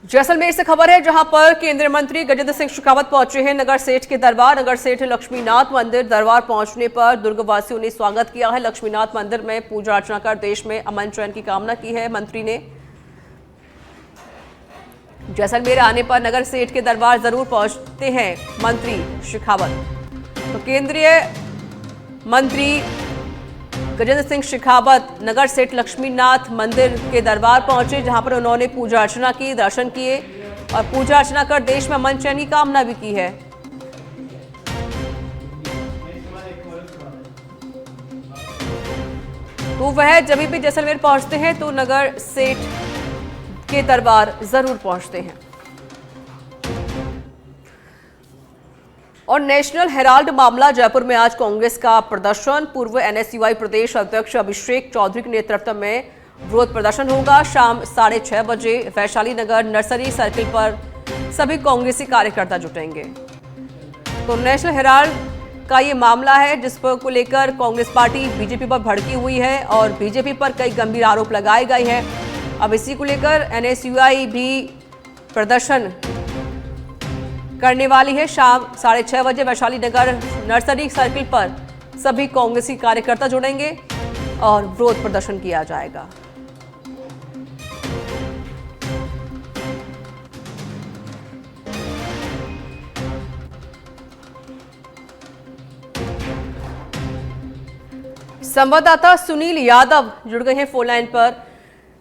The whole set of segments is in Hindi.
जैसलमेर से खबर है जहां पर केंद्रीय मंत्री गजेंद्र सिंह शेखावत पहुंचे हैं नगर सेठ के दरबार। नगर सेठ लक्ष्मीनाथ मंदिर दरबार पहुंचने पर दुर्गवासियों ने स्वागत किया है। लक्ष्मीनाथ मंदिर में पूजा अर्चना कर देश में अमन चैन की कामना की है मंत्री ने। जैसलमेर आने पर नगर सेठ के दरबार जरूर पहुंचते हैं मंत्री शेखावत। तो केंद्रीय मंत्री गजेंद्र सिंह शेखावत नगर सेठ लक्ष्मीनाथ मंदिर के दरबार पहुंचे, जहां पर उन्होंने पूजा अर्चना की, दर्शन किए और पूजा अर्चना कर देश में अमन चैन की कामना भी की है। तो वह जब भी जैसलमेर पहुंचते हैं तो नगर सेठ के दरबार जरूर पहुंचते हैं। और नेशनल हेराल्ड मामला, जयपुर में आज कांग्रेस का प्रदर्शन। पूर्व एनएसयूआई प्रदेश अध्यक्ष अभिषेक चौधरी के नेतृत्व में विरोध प्रदर्शन होगा। शाम 6:30 बजे वैशाली नगर नर्सरी सर्किल पर सभी कांग्रेसी कार्यकर्ता जुटेंगे। तो नेशनल हेराल्ड का ये मामला है जिस पर को लेकर कांग्रेस पार्टी बीजेपी पर भड़की हुई है और बीजेपी पर कई गंभीर आरोप लगाए गए हैं। अब इसी को लेकर एनएसयूआई भी प्रदर्शन करने वाली है। शाम 6:30 बजे वैशाली नगर नर्सरी सर्किल पर सभी कांग्रेसी कार्यकर्ता जुड़ेंगे और विरोध प्रदर्शन किया जाएगा। संवाददाता सुनील यादव जुड़ गए हैं फोन लाइन पर।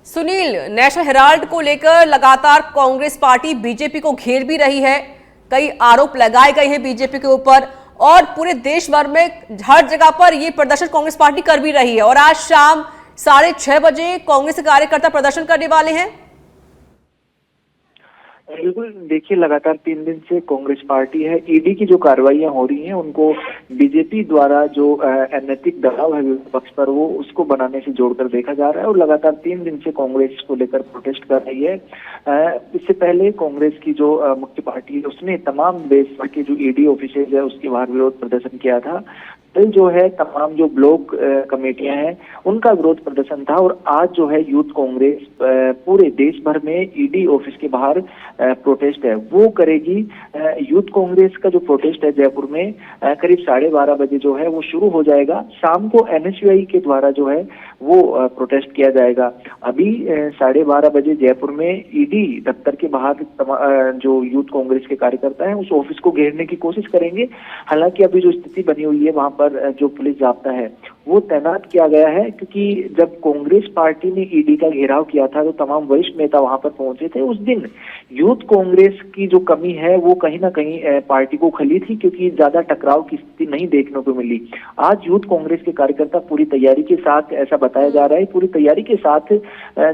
सुनील, नेशनल हेराल्ड को लेकर लगातार कांग्रेस पार्टी बीजेपी को घेर भी रही है, कई आरोप लगाए गए हैं बीजेपी के ऊपर और पूरे देश भर में हर जगह पर ये प्रदर्शन कांग्रेस पार्टी कर भी रही है। और आज शाम 6:30 बजे कांग्रेस के कार्यकर्ता प्रदर्शन करने वाले हैं। बिल्कुल, देखिए लगातार 3 दिन से कांग्रेस पार्टी है, ईडी की जो कार्रवाइयां हो रही हैं उनको बीजेपी द्वारा जो अनैतिक दबाव है विपक्ष पर वो उसको बनाने से जोड़कर देखा जा रहा है और लगातार 3 दिन से कांग्रेस को लेकर प्रोटेस्ट कर रही है। इससे पहले कांग्रेस की जो मुख्य पार्टी है उसने तमाम देश भर के जो ईडी ऑफिसेज है उसके बाहर विरोध प्रदर्शन किया था। कल जो है तमाम जो ब्लॉक कमेटियां हैं उनका विरोध प्रदर्शन था और आज जो है यूथ कांग्रेस पूरे देश भर में ईडी ऑफिस के बाहर प्रोटेस्ट है वो करेगी। यूथ कांग्रेस का जो प्रोटेस्ट है जयपुर में करीब 12:30 बजे जो है वो शुरू हो जाएगा। शाम को एनएसयूआई के द्वारा जो है वो प्रोटेस्ट किया जाएगा। अभी 12:30 बजे जयपुर में ईडी दफ्तर के बाहर जो यूथ कांग्रेस के कार्यकर्ता हैं उस ऑफिस को घेरने की कोशिश करेंगे। हालांकि अभी जो स्थिति बनी हुई है वहां पर जो पुलिस जाब्ता है वो तैनात किया गया है, क्योंकि जब कांग्रेस पार्टी ने ईडी का घेराव किया था तो तमाम वरिष्ठ नेता वहां पर पहुंचे थे। उस दिन यूथ कांग्रेस की जो कमी है वो कहीं ना कहीं पार्टी को खली थी, क्योंकि ज्यादा टकराव की स्थिति नहीं देखने को मिली। आज यूथ कांग्रेस के कार्यकर्ता पूरी तैयारी के साथ, ऐसा बताया जा रहा है, पूरी तैयारी के साथ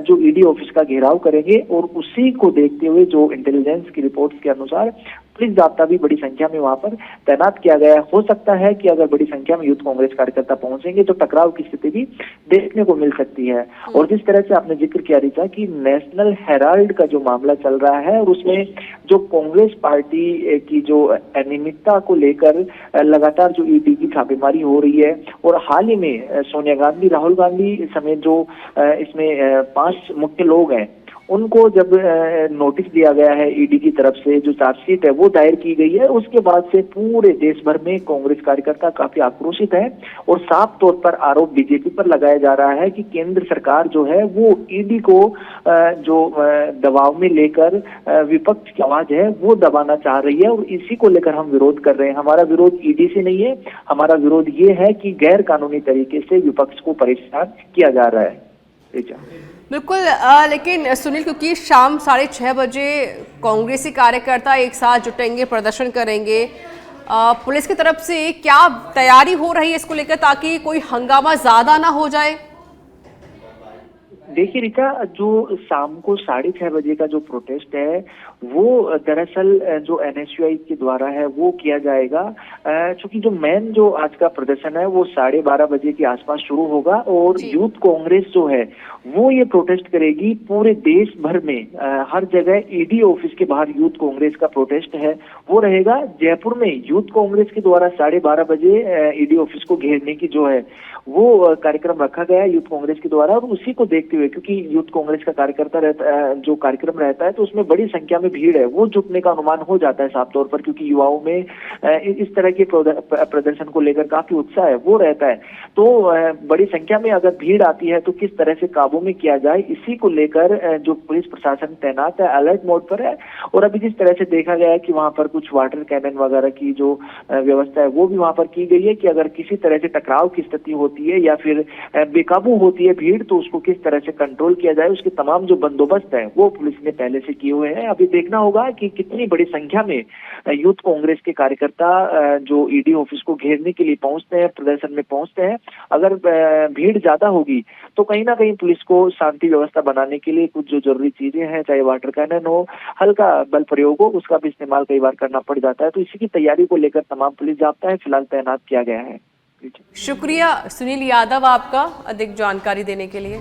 जो ईडी ऑफिस का घेराव करेंगे और उसी को देखते हुए जो इंटेलिजेंस की रिपोर्ट्स के अनुसार पुलिस जाब्ता भी बड़ी संख्या में वहां पर तैनात किया गया है। हो सकता है कि अगर बड़ी संख्या में यूथ कांग्रेस कार्यकर्ता पहुंचेंगे तो टकराव की स्थिति भी देखने को मिल सकती है। और जिस तरह से आपने जिक्र किया रीता कि नेशनल हेराल्ड का जो मामला चल रहा है और उसमें जो कांग्रेस पार्टी की जो अनियमितता को लेकर लगातार जो ईडी की छापेमारी हो रही है और हाल ही में सोनिया गांधी, राहुल गांधी समेत जो इसमें 5 मुख्य लोग हैं उनको जब नोटिस दिया गया है ईडी की तरफ से, जो चार्जशीट है वो दायर की गई है, उसके बाद से पूरे देश भर में कांग्रेस कार्यकर्ता काफी आक्रोशित है और साफ तौर पर आरोप बीजेपी पर लगाया जा रहा है कि केंद्र सरकार जो है वो ईडी को जो दबाव में लेकर विपक्ष की आवाज है वो दबाना चाह रही है और इसी को लेकर हम विरोध कर रहे हैं। हमारा विरोध ईडी से नहीं है, हमारा विरोध ये है कि गैर कानूनी तरीके से विपक्ष को परेशान किया जा रहा है। बिल्कुल, लेकिन सुनील, क्योंकि शाम 6:30 बजे कांग्रेसी कार्यकर्ता एक साथ जुटेंगे, प्रदर्शन करेंगे, पुलिस की तरफ से क्या तैयारी हो रही है इसको लेकर ताकि कोई हंगामा ज्यादा ना हो जाए? देखिए रीता, जो शाम को 6:30 बजे का जो प्रोटेस्ट है वो दरअसल जो एनएसयूआई के द्वारा है वो किया जाएगा, क्योंकि जो मेन जो आज का प्रदर्शन है वो 12:30 बजे के आसपास शुरू होगा और यूथ कांग्रेस जो है वो ये प्रोटेस्ट करेगी पूरे देश भर में। हर जगह ईडी ऑफिस के बाहर यूथ कांग्रेस का प्रोटेस्ट है वो रहेगा। जयपुर में यूथ कांग्रेस के द्वारा 12:30 बजे ईडी ऑफिस को घेरने की जो है वो कार्यक्रम रखा गया है यूथ कांग्रेस के द्वारा और उसी को देखते हुए हुए, क्योंकि यूथ कांग्रेस का कार्यकर्ता रहता है, जो कार्यक्रम रहता है तो उसमें बड़ी संख्या में भीड़ है, वो जुटने का अनुमान हो जाता है साफ तौर पर, क्योंकि युवाओं में इस तरह के प्रदर्शन को लेकर काफी उत्साह है, वो रहता है। तो बड़ी संख्या में अगर भीड़ आती है तो किस तरह से काबू में किया जाए, इसी को लेकर जो पुलिस प्रशासन तैनात है, अलर्ट मोड पर है। और अभी जिस तरह से देखा गया है कि वहां पर कुछ वाटर कैनन वगैरह की जो व्यवस्था है वो भी वहां पर की गई है, कि अगर किसी तरह से टकराव की स्थिति होती है या फिर बेकाबू होती है भीड़, तो उसको किस तरह से कंट्रोल किया जाए, उसके तमाम जो बंदोबस्त है वो पुलिस ने पहले से किए हुए हैं। अभी देखना होगा कि कितनी बड़ी संख्या में यूथ कांग्रेस के कार्यकर्ता जो ईडी ऑफिस को घेरने के लिए पहुंचते हैं, प्रदर्शन में पहुंचते हैं। अगर भीड़ ज्यादा होगी तो कहीं ना कहीं पुलिस को शांति व्यवस्था बनाने के लिए कुछ जो जरूरी चीजें हैं, चाहे वाटर कैनन हो, हल्का बल प्रयोग हो, उसका भी इस्तेमाल कई बार करना पड़ जाता है। तो इसी की तैयारी को लेकर तमाम पुलिस जाब्ता है फिलहाल तैनात किया गया है। शुक्रिया सुनील यादव आपका अधिक जानकारी देने के लिए।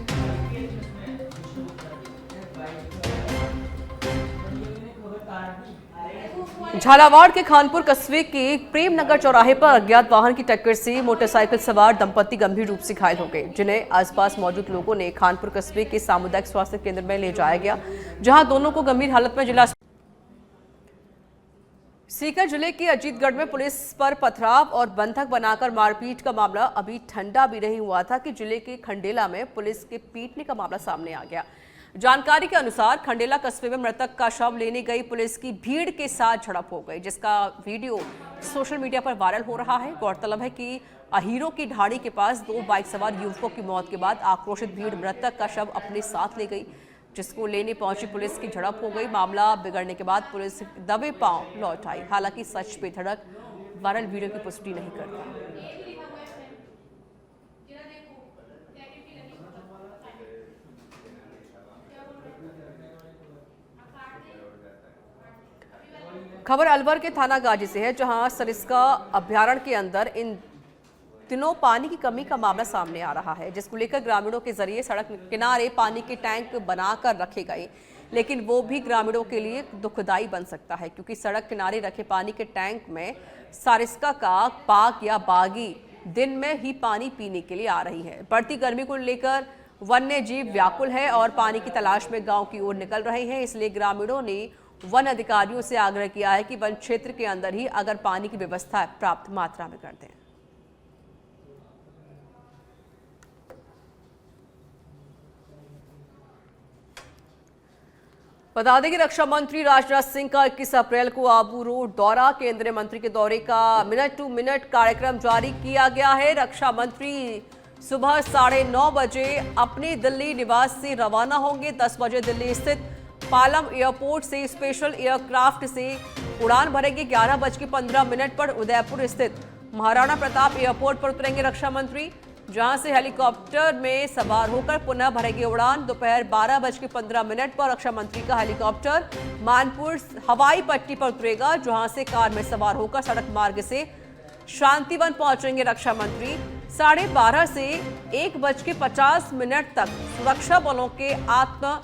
झालावाड़ के खानपुर कस्बे के प्रेमनगर चौराहे पर अज्ञात वाहन की टक्कर से मोटरसाइकिल सवार दंपति गंभीर रूप से घायल हो गए, जिन्हें आसपास मौजूद लोगों ने खानपुर कस्बे के सामुदायिक स्वास्थ्य केंद्र में ले जाया गया, जहां दोनों को गंभीर हालत में जिला। सीकर जिले के अजीतगढ़ में पुलिस पर पथराव और बंधक बनाकर मारपीट का मामला अभी ठंडा भी नहीं हुआ था कि जिले के खंडेला में पुलिस के पीटने का मामला सामने आ गया। जानकारी के अनुसार खंडेला कस्बे में मृतक का शव लेने गई पुलिस की भीड़ के साथ झड़प हो गई, जिसका वीडियो सोशल मीडिया पर वायरल हो रहा है। गौरतलब है कि अहीरों की ढाणी के पास 2 बाइक सवार युवकों की मौत के बाद आक्रोशित भीड़ मृतक का शव अपने साथ ले गई, जिसको लेने पहुंची पुलिस की झड़प हो गई। मामला बिगड़ने के बाद पुलिस दबे पांव लौट आई। हालांकि सच पे धड़क वायरल वीडियो की पुष्टि नहीं करता। खबर अलवर के थाना गाजी से है, जहां सरिस्का अभ्यारण्य के अंदर इन दिनों पानी की कमी का मामला सामने आ रहा है, जिसको लेकर ग्रामीणों के जरिए सड़क किनारे पानी के टैंक बनाकर रखे गए, लेकिन वो भी ग्रामीणों के लिए दुखदाई बन सकता है, क्योंकि सड़क किनारे रखे पानी के टैंक में सरिस्का का बाघ या बागी दिन में ही पानी पीने के लिए आ रही है। बढ़ती गर्मी को लेकर वन्य जीव व्याकुल है और पानी की तलाश में गांव की ओर निकल रहे हैं। इसलिए ग्रामीणों ने वन अधिकारियों से आग्रह किया है कि वन क्षेत्र के अंदर ही अगर पानी की व्यवस्था पर्याप्त मात्रा में कर दें। बता दें कि रक्षा मंत्री राजनाथ सिंह का 21 अप्रैल को आबू रोड दौरा, केंद्रीय मंत्री के दौरे का मिनट टू मिनट कार्यक्रम जारी किया गया है। रक्षा मंत्री सुबह 9:30 बजे अपने दिल्ली निवास से रवाना होंगे। 10 बजे दिल्ली स्थित पालम एयरपोर्ट से स्पेशल एयरक्राफ्ट से उड़ान भरेंगे। 11:15 पर उदयपुर स्थित महाराणा प्रताप एयरपोर्ट पर उतरेंगे रक्षा मंत्री, जहां से हेलीकॉप्टर में सवार होकर पुनः भरेंगे उड़ान। दोपहर 12:15 पर रक्षा मंत्री का हेलीकॉप्टर मानपुर हवाई पट्टी पर उतरेगा, जहां से कार में सवार होकर सड़क मार्ग से शांतिवन पहुंचेंगे रक्षा मंत्री। 12:30 से 1:50 तक सुरक्षा बलों के आत्म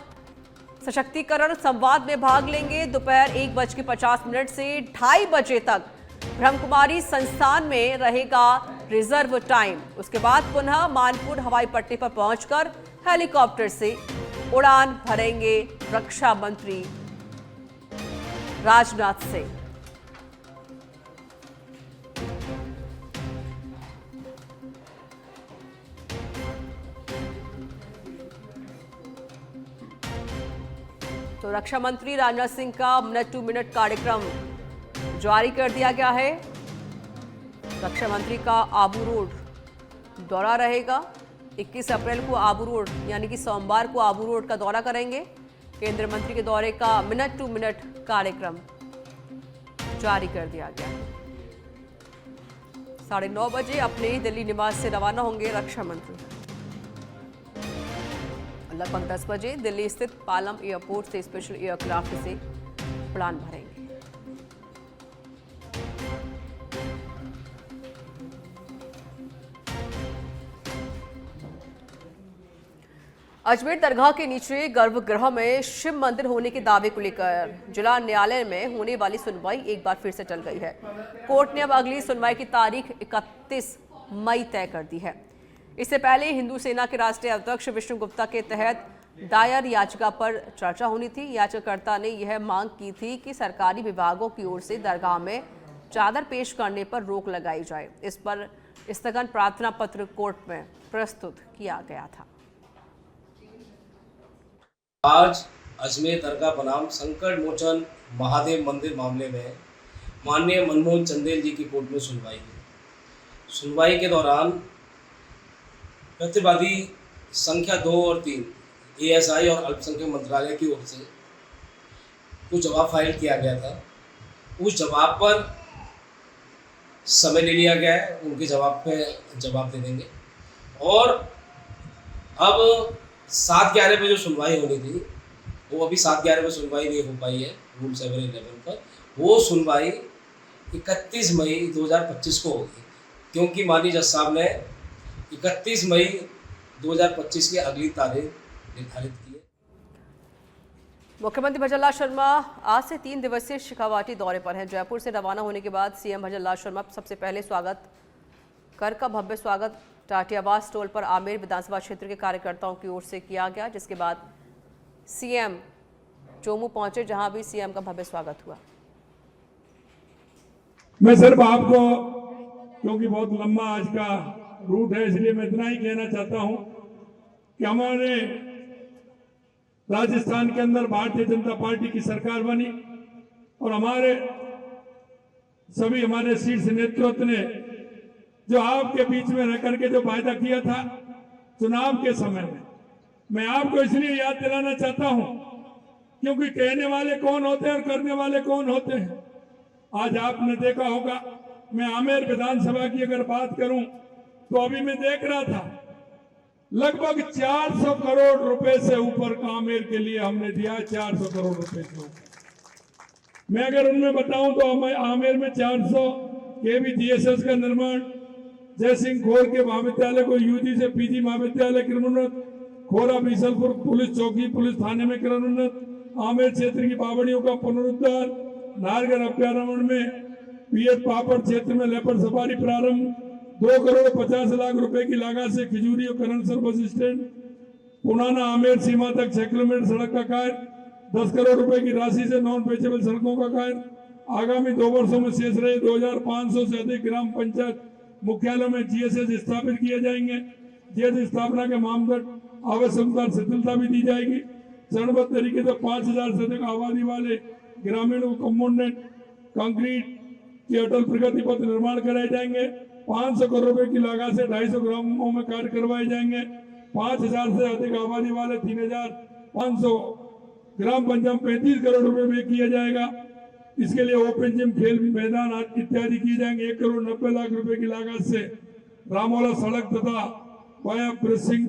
सशक्तिकरण संवाद में भाग लेंगे। दोपहर 1:50 से 2:30 बजे तक ब्रह्मकुमारी संस्थान में रहेगा रिजर्व टाइम। उसके बाद पुनः मानपुर हवाई पट्टी पर पहुंचकर हेलीकॉप्टर से उड़ान भरेंगे रक्षा मंत्री राजनाथ सिंह। तो रक्षा मंत्री राजनाथ सिंह का मिनट टू मिनट कार्यक्रम जारी कर दिया गया है। रक्षा मंत्री का आबू रोड दौरा रहेगा। 21 अप्रैल को आबू रोड यानी कि सोमवार को आबू रोड का दौरा करेंगे। केंद्रीय मंत्री के दौरे का मिनट टू मिनट कार्यक्रम जारी कर दिया गया है। 9:30 बजे अपने दिल्ली निवास से रवाना होंगे रक्षा मंत्री। लगभग 10 बजे दिल्ली स्थित पालम एयरपोर्ट से स्पेशल एयरक्राफ्ट से उड़ान भरेंगे। अजमेर दरगाह के नीचे गर्भगृह में शिव मंदिर होने के दावे को लेकर जिला न्यायालय में होने वाली सुनवाई एक बार फिर से टल गई है। कोर्ट ने अब अगली सुनवाई की तारीख 31 मई तय कर दी है। इससे पहले हिंदू सेना के राष्ट्रीय अध्यक्ष विष्णु गुप्ता के तहत दायर याचिका पर चर्चा होनी थी। याचिकाकर्ता ने यह मांग की थी कि सरकारी विभागों की ओर से दरगाह में चादर पेश करने पर रोक लगाई जाए। इस पर स्थगन प्रार्थना पत्र कोर्ट में प्रस्तुत किया गया था। आज अजमेर दरगाह बनाम संकट मोचन महादेव मंदिर मामले में माननीय मनमोहन चंदेल जी की कोर्ट में सुनवाई हुई। सुनवाई के दौरान प्रतिवादी संख्या 2 और 3 एएसआई और अल्पसंख्यक मंत्रालय की ओर से कुछ जवाब फाइल किया गया था। उस जवाब पर समय ले लिया गया है, उनके जवाब पे जवाब दे देंगे। और अब 7-11 पे जो सुनवाई होनी थी वो अभी 7-11 पे सुनवाई नहीं हो पाई है रूल 711 पर। वो सुनवाई 31 मई 2025 को होगी, क्योंकि माननीय जज साहब ने 31 मई 2025 की अगली तारीख निर्धारित की है। मुख्यमंत्री भजनलाल शर्मा आज से 3 दिवसीय शेखावाटी दौरे पर हैं। जयपुर से रवाना होने के बाद सीएम भजनलाल शर्मा सबसे पहले का भव्य स्वागत टाटियावास टोल पर आमेर विधानसभा क्षेत्र के कार्यकर्ताओं की ओर से किया गया, जिसके बाद सीएम चोमू पहुंचे, जहां भी सीएम का भव्य स्वागत हुआ। मैं सिर्फ आपको, क्योंकि बहुत लंबा आज का रूट है, इसलिए मैं इतना ही कहना चाहता हूं कि हमारे राजस्थान के अंदर भारतीय जनता पार्टी की सरकार बनी और हमारे शीर्ष नेतृत्व ने जो आपके बीच में रह करके जो वायदा किया था चुनाव के समय में, मैं आपको इसलिए याद दिलाना चाहता हूं क्योंकि कहने वाले कौन होते हैं और करने वाले कौन होते हैं। आज आपने देखा होगा, मैं आमेर विधानसभा की अगर बात करूं तो अभी मैं देख रहा था लगभग 400 करोड़ रुपए से ऊपर का आमेर के लिए हमने दिया, 400 करोड़ रुपए से ऊपर। मैं अगर उनमें बताऊं तो आमेर में 400 केवी जीएसएस का निर्माण, जयसिंह खोर के महाविद्यालय को यूजी से पीजी महाविद्यालय क्रमोन्नत, खोरा बीसलपुर पुलिस चौकी पुलिस थाने में क्रमोन्नत, आमेर क्षेत्र की बावड़ियों का पुनरुद्धार, नारगढ़ अभ्यारण्य में पीएच पापड़ क्षेत्र में लेपर्ड सफारी प्रारंभ, 2,50,00,000 रुपए की लागत से खिजूरी और करणसर बस स्टैंड, पुराना आमेर सीमा तक 6 किलोमीटर सड़क का कार्य, 10 करोड़ रुपए की राशि से नॉन पेचेबल सड़कों का कार्य। आगामी 2 वर्षों में शेष रहे 2,500 से अधिक ग्राम पंचायत मुख्यालयों में जीएसएस स्थापित किए जाएंगे। जीएसएस स्थापना के मामदंड आवश्यकता शिथिलता भी दी जाएगी। चरणबद्ध तरीके से 5,000 से अधिक आबादी वाले ग्रामीणों को कंपाउंडेड कंक्रीट के अटल प्रगति पथ निर्माण कराए जाएंगे। 500 करोड़ रुपए की लागत से 250 ग्रामों में कार्य करवाए जाएंगे। 5,000 से अधिक आबादी वाले 3,500 ग्राम पंचायत 35 करोड़ रुपए में किया जाएगा। इसके लिए ओपन जिम, खेल मैदान इत्यादि किए जाएंगे। 1,90,00,000 रुपए की लागत से रामोला सड़क तथा वाया प्रेसिंग